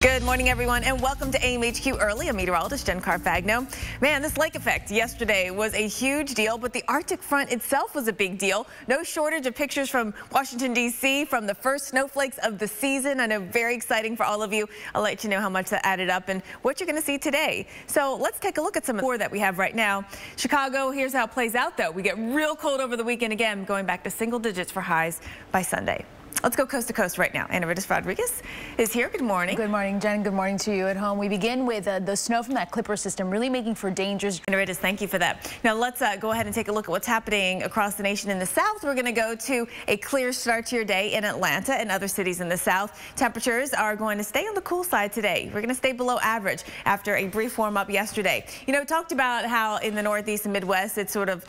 Good morning, everyone, and welcome to AMHQ Early. I'm meteorologist Jen Carfagno. Man, this lake effect yesterday was a huge deal, but the Arctic front itself was a big deal. No shortage of pictures from Washington, D.C. from the first snowflakes of the season. I know, very exciting for all of you. I'll let you know how much that added up and what you're going to see today. So let's take a look at some of the that we have right now. Chicago, here's how it plays out, though. We get real cold over the weekend again, going back to single digits for highs by Sunday. Let's go coast to coast right now. Ana Rodriguez is here. Good morning. Good morning, Jen. Good morning to you at home. We begin with the snow from that Clipper system really making for dangers. Ana, thank you for that. Now let's go ahead and take a look at what's happening across the nation in the south. We're going to go to a clear start to your day in Atlanta and other cities in the south. Temperatures are going to stay on the cool side today. We're going to stay below average after a brief warm up yesterday. You know, talked about how in the Northeast and Midwest it's sort of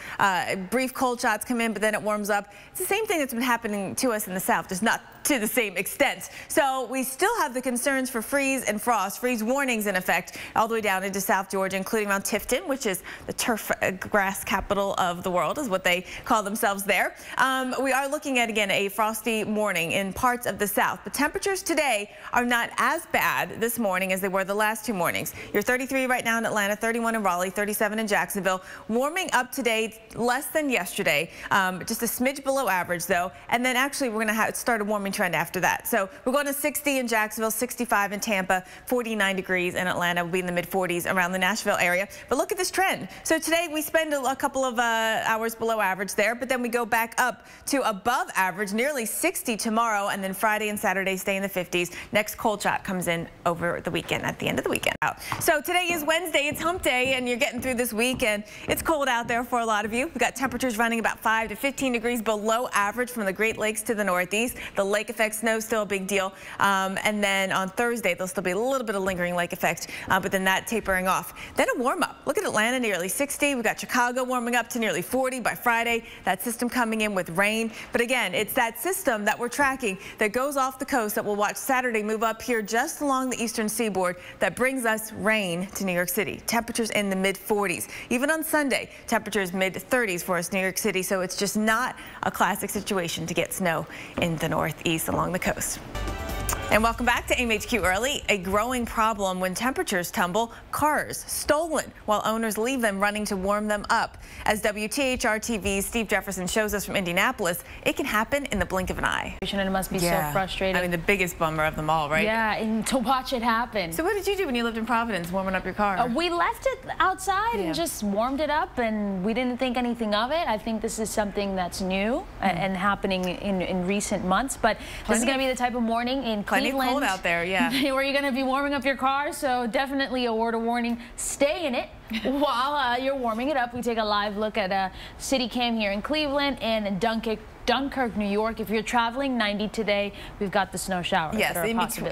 brief cold shots come in, but then it warms up. It's the same thing that's been happening to us in the south, just not to the same extent. So we still have the concerns for freeze and frost, freeze warnings in effect all the way down into South Georgia, including around Tifton, which is the turf grass capital of the world, is what they call themselves there. We are looking at, again, a frosty morning in parts of the south. But temperatures today are not as bad this morning as they were the last two mornings. You're 33 right now in Atlanta, 31 in Raleigh, 37 in Jacksonville. Warming up today less than yesterday, just a smidge below average, though. And then actually we're going to start a warming trend after that. So we're going to 60 in Jacksonville, 65 in Tampa, 49 degrees in Atlanta. We'll be in the mid-40s around the Nashville area. But look at this trend. So today we spend a couple of hours below average there, but then we go back up to above average, nearly 60 tomorrow, and then Friday and Saturday stay in the 50s. Next cold shot comes in over the weekend, at the end of the weekend. So today is Wednesday. It's hump day, and you're getting through this week, and it's cold out there for a lot of you. We've got temperatures running about 5 to 15 degrees below average from the Great Lakes to the Northeast. The lake effect snow is still a big deal. And then on Thursday, there'll still be a little bit of lingering lake effect, but then that tapering off. Then a warm up. Look at Atlanta, nearly 60. We've got Chicago warming up to nearly 40 by Friday. That system coming in with rain. But again, it's that system that we're tracking that goes off the coast that we'll watch Saturday move up here just along the eastern seaboard that brings us rain to New York City. Temperatures in the mid-40s. Even on Sunday, temperatures mid-30s for us, New York City. So it's just not a classic situation to get snow in the Northeast along the coast. And welcome back to AMHQ Early. A growing problem when temperatures tumble, cars stolen while owners leave them running to warm them up. As WTHR-TV's Steve Jefferson shows us from Indianapolis, it can happen in the blink of an eye. And it must be so frustrating. I mean, the biggest bummer of them all, right? Yeah, and to watch it happen. So what did you do when you lived in Providence, warming up your car? We left it outside and just warmed it up, and we didn't think anything of it. I think this is something that's new and happening in recent months, but this is going to be the type of morning in Cleveland. Cold out there, yeah. Where you're going to be warming up your car, so definitely a word of warning. Stay in it while you're warming it up. We take a live look at a city cam here in Cleveland and Dunkirk, New York. If you're traveling 90 today, we've got the snow showers. Yes,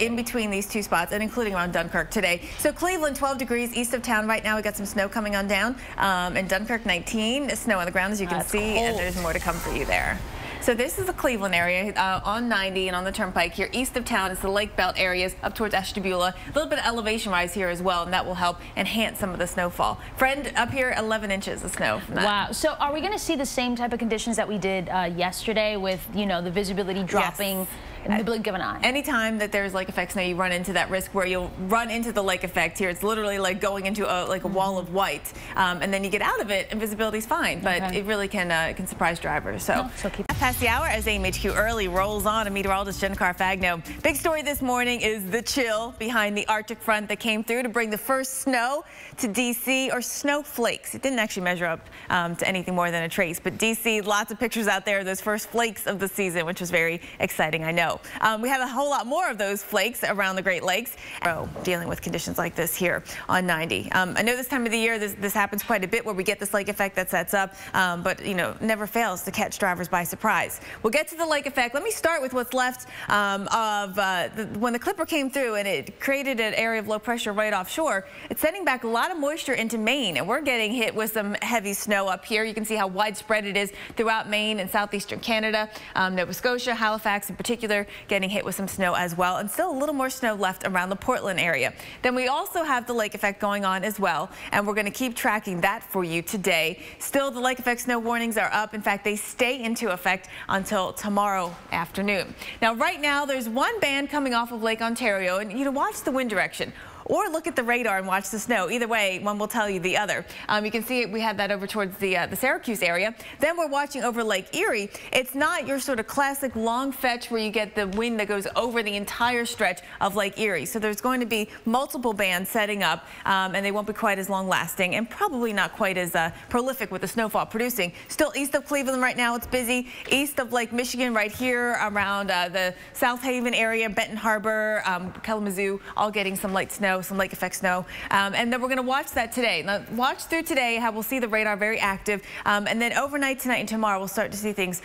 in between these two spots and including around Dunkirk today. So Cleveland, 12 degrees east of town right now. We got some snow coming on down. And Dunkirk, 19. Snow on the ground, as you can see, and there's more to come for you there. So this is the Cleveland area on 90 and on the Turnpike here east of town. It's the Lake Belt areas up towards Ashtabula. A little bit of elevation rise here as well, and that will help enhance some of the snowfall. Friend, up here 11 inches of snow from that. Wow. So are we going to see the same type of conditions that we did yesterday with, you know, the visibility dropping? Yes. In the blink of an eye. Anytime that there's lake effect snow, you run into that risk where you'll run into the lake effect here. It's literally like going into a wall of white, and then you get out of it and visibility's fine, but it really can surprise drivers. So keep past the hour as AMHQ Early rolls on. A meteorologist Jen Carfagno. Big story this morning is the chill behind the Arctic front that came through to bring the first snow to D.C. or snowflakes. It didn't actually measure up to anything more than a trace, but D.C. lots of pictures out there of those first flakes of the season, which was very exciting, I know. We have a whole lot more of those flakes around the Great Lakes. Dealing with conditions like this here on 90. I know this time of the year this happens quite a bit where we get this lake effect that sets up, but you know, never fails to catch drivers by surprise. We'll get to the lake effect. Let me start with what's left when the Clipper came through and it created an area of low pressure right offshore. It's sending back a lot of moisture into Maine, and we're getting hit with some heavy snow up here. You can see how widespread it is throughout Maine and southeastern Canada, Nova Scotia, Halifax in particular. particular getting hit with some snow as well, and still a little more snow left around the Portland area. Then we also have the lake effect going on as well, and we're going to keep tracking that for you today. Still, the lake effect snow warnings are up. In fact, they stay into effect until tomorrow afternoon. Now, right now, there's one band coming off of Lake Ontario, and you know, watch the wind direction, or look at the radar and watch the snow. Either way, one will tell you the other. You can see we have that over towards the Syracuse area. Then we're watching over Lake Erie. It's not your sort of classic long fetch where you get the wind that goes over the entire stretch of Lake Erie. So there's going to be multiple bands setting up, and they won't be quite as long lasting and probably not quite as prolific with the snowfall producing. Still east of Cleveland right now, it's busy. East of Lake Michigan right here around the South Haven area, Benton Harbor, Kalamazoo, all getting some light snow, some lake effect snow. And then we're going to watch that today. Now, watch through today how we'll see the radar very active. And then overnight tonight and tomorrow, we'll start to see things